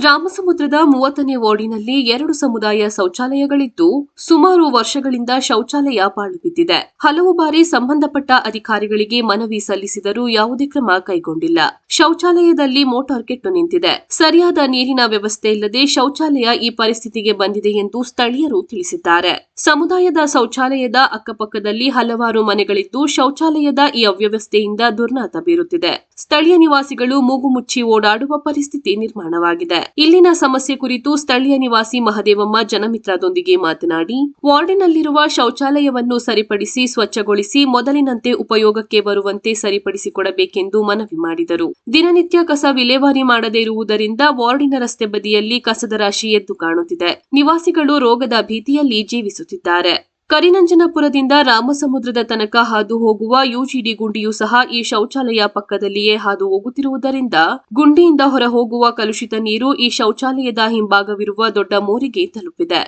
ರಾಮಸಮುದ್ರದ 30ನೇ ವಾರ್ಡಿನಲ್ಲಿ 2 ಸಮುದಾಯ ಶೌಚಾಲಯಗಳಿದ್ದು ಸುಮಾರು ವರ್ಷಗಳಿಂದ ಶೌಚಾಲಯ ಪಾಳು ಬಿದ್ದಿದೆ. ಹಲವು ಬಾರಿ ಸಂಬಂಧಪಟ್ಟ ಅಧಿಕಾರಿಗಳಿಗೆ ಮನವಿ ಸಲ್ಲಿಸಿದರೂ ಯಾವುದೇ ಕ್ರಮ ಕೈಗೊಂಡಿಲ್ಲ. ಶೌಚಾಲಯದಲ್ಲಿ ಮೋಟಾರ್ ಕೆಟ್ಟು ನಿಂತಿದೆ. ಸರಿಯಾದ ನೀರಿನ ವ್ಯವಸ್ಥೆ ಇಲ್ಲದೆ ಶೌಚಾಲಯ ಈ ಪರಿಸ್ಥಿತಿಗೆ ಬಂದಿದೆ ಎಂದು ಸ್ಥಳೀಯರು ತಿಳಿಸಿದ್ದಾರೆ. ಸಮುದಾಯದ ಶೌಚಾಲಯದ ಅಕ್ಕಪಕ್ಕದಲ್ಲಿ ಹಲವಾರು ಮನೆಗಳಿದ್ದು ಶೌಚಾಲಯದ ಈ ಅವ್ಯವಸ್ಥೆಯಿಂದ ದುರ್ನಾತ ಬೀರುತ್ತಿದೆ. ಸ್ಥಳೀಯ ನಿವಾಸಿಗಳು ಮೂಗು ಮುಚ್ಚಿ ಓಡಾಡುವ ಪರಿಸ್ಥಿತಿ ನಿರ್ಮಾಣವಾಗಿದೆ. ಇಲ್ಲಿನ ಸಮಸ್ಯೆ ಕುರಿತು ಸ್ಥಳೀಯ ನಿವಾಸಿ ಮಹದೇವಮ್ಮ ಜನಮಿತ್ರದೊಂದಿಗೆ ಮಾತನಾಡಿ, ವಾರ್ಡಿನಲ್ಲಿರುವ ಶೌಚಾಲಯವನ್ನು ಸರಿಪಡಿಸಿ ಸ್ವಚ್ಛಗೊಳಿಸಿ ಮೊದಲಿನಂತೆ ಉಪಯೋಗಕ್ಕೆ ಬರುವಂತೆ ಸರಿಪಡಿಸಿಕೊಡಬೇಕೆಂದು ಮನವಿ ಮಾಡಿದರು. ದಿನನಿತ್ಯ ಕಸ ವಿಲೇವಾರಿ ಮಾಡದೇ ಇರುವುದರಿಂದ ವಾರ್ಡಿನ ರಸ್ತೆ ಬದಿಯಲ್ಲಿ ಕಸದ ರಾಶಿ ಎದ್ದು ಕಾಣುತ್ತಿದೆ. ನಿವಾಸಿಗಳು ರೋಗದ ಭೀತಿಯಲ್ಲಿ ಜೀವಿಸುತ್ತಿದ್ದಾರೆ. ಕರಿನಂಜನಪುರದಿಂದ ರಾಮಸಮುದ್ರದ ತನಕ ಹಾದು ಹೋಗುವ ಯುಜಿಡಿ ಗುಂಡಿಯೂ ಸಹ ಈ ಶೌಚಾಲಯ ಪಕ್ಕದಲ್ಲಿಯೇ ಹಾದು ಹೋಗುತ್ತಿರುವುದರಿಂದ ಗುಂಡಿಯಿಂದ ಹೊರ ಹೋಗುವ ಕಲುಷಿತ ನೀರು ಈ ಶೌಚಾಲಯದ ಹಿಂಭಾಗವಿರುವ ದೊಡ್ಡ ಮೋರಿಗೆ ತಲುಪಿದೆ.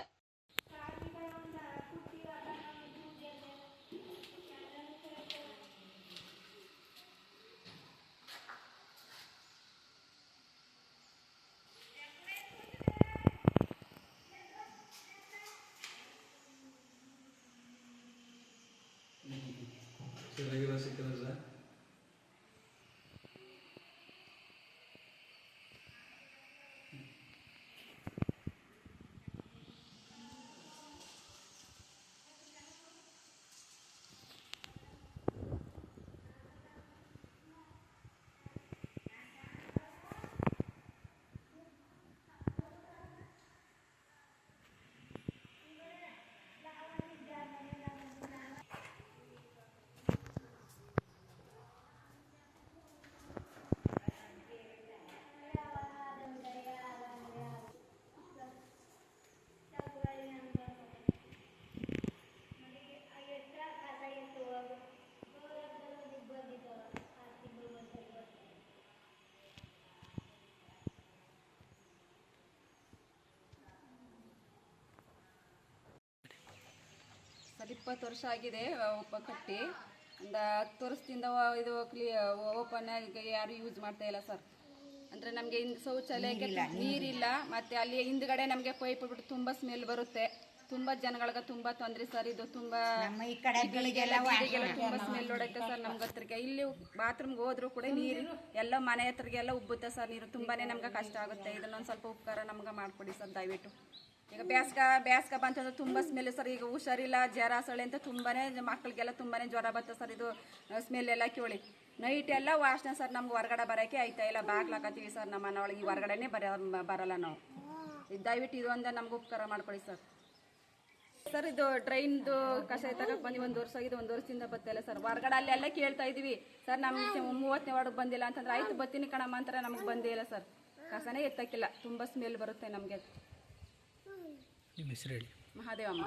ಸರ್ 20 ವರ್ಷ ಆಗಿದೆ ಕಟ್ಟಿ. ಒಂದು 10 ವರ್ಷದಿಂದ ಇದು ಓಪನ್ ಆಗಿ ಯಾರು ಯೂಸ್ ಮಾಡ್ತಾ ಇಲ್ಲ ಸರ್. ಅಂದರೆ ನಮಗೆ ಶೌಚಾಲಯಕ್ಕೆ ನೀರಿಲ್ಲ, ಮತ್ತು ಅಲ್ಲಿ ಹಿಂದ್ಗಡೆ ನಮಗೆ ಪೈಪ್ ಬಿಟ್ಟು ತುಂಬ ಸ್ಮೆಲ್ ಬರುತ್ತೆ. ತುಂಬ ಜನಗಳಿಗೆ ತುಂಬ ತೊಂದರೆ ಸರ್. ಇದು ತುಂಬ ತುಂಬ ಸ್ಮೆಲ್ ಹೊಡೈತೆ ಸರ್ ನಮ್ಗೆ ಹತ್ರಕ್ಕೆ. ಇಲ್ಲಿ ಬಾತ್ರೂಮ್ಗೆ ಹೋದ್ರೂ ಕೂಡ ನೀರು ಎಲ್ಲ ಮನೆ ಹತ್ರಗೆಲ್ಲ ಉಬ್ಬುತ್ತೆ ಸರ್. ನೀರು ತುಂಬಾ ನಮ್ಗೆ ಕಷ್ಟ ಆಗುತ್ತೆ. ಇದನ್ನೊಂದು ಸ್ವಲ್ಪ ಉಪಕಾರ ನಮ್ಗೆ ಮಾಡಿಕೊಡಿ ಸರ್ ದಯವಿಟ್ಟು. ಈಗ ಬೇಸ್ಗೆ ಬಂತಂದ್ರೆ ತುಂಬ ಸ್ಮೆಲ್ ಸರ್. ಈಗ ಹುಷಾರಿಲ್ಲ, ಜ್ವರ ಸೊಳ್ಳೆ ಅಂತ ತುಂಬಾ ಮಕ್ಕಳಿಗೆಲ್ಲ ತುಂಬಾ ಜ್ವರ ಬರ್ತದೆ ಸರ್. ಇದು ಸ್ಮೆಲ್ ಎಲ್ಲ ಕೇಳಿ ನೈಟ್ ಎಲ್ಲ ವಾಸನೆ ಸರ್. ನಮ್ಗೆ ಹೊರಗಡೆ ಬರೋಕ್ಕೆ ಆಯ್ತಾ ಇಲ್ಲ, ಬಾಗ್ಲಾಕತ್ತೀವಿ ಸರ್. ನಮ್ಮ ಮನೆ ಒಳಗೆ ಈ ಹೊರಗಡೆನೇ ಬರಲ್ಲ ನಾವು. ದಯವಿಟ್ಟು ಇದೊಂದು ನಮ್ಗೆ ಉಪಕಾರ ಮಾಡ್ಕೊಳ್ಳಿ ಸರ್. ಸರ್ ಇದು ಡ್ರೈನ್ದು ಕಷಾಯ ತಗಕ್ಕೆ ಬಂದು 1 ವರ್ಷ ಆಗಿದೆ. 1 ವರ್ಷದಿಂದ ಬರ್ತಾಯಿಲ್ಲ ಸರ್. ಹೊರಗಡೆ ಅಲ್ಲೆಲ್ಲ ಕೇಳ್ತಾ ಇದೀವಿ ಸರ್. ನಮ್ಮ 30ನೇ ವಾರ್ಡ್ಗೆ ಬಂದಿಲ್ಲ ಅಂತಂದ್ರೆ ಆಯ್ತು ಬರ್ತೀನಿ ಕಣಮ್ಮ ಅಂತಾರೆ. ನಮಗೆ ಬಂದೇ ಇಲ್ಲ ಸರ್. ಕಸನೇ ಎತ್ತಕ್ಕಿಲ್ಲ, ತುಂಬ ಸ್ಮೆಲ್ ಬರುತ್ತೆ ನಮಗೆ. ನಿಮ್ಮ ಹೆಸರು ಹೇಳಿ. ಮಹಾದೇವಮ್ಮ.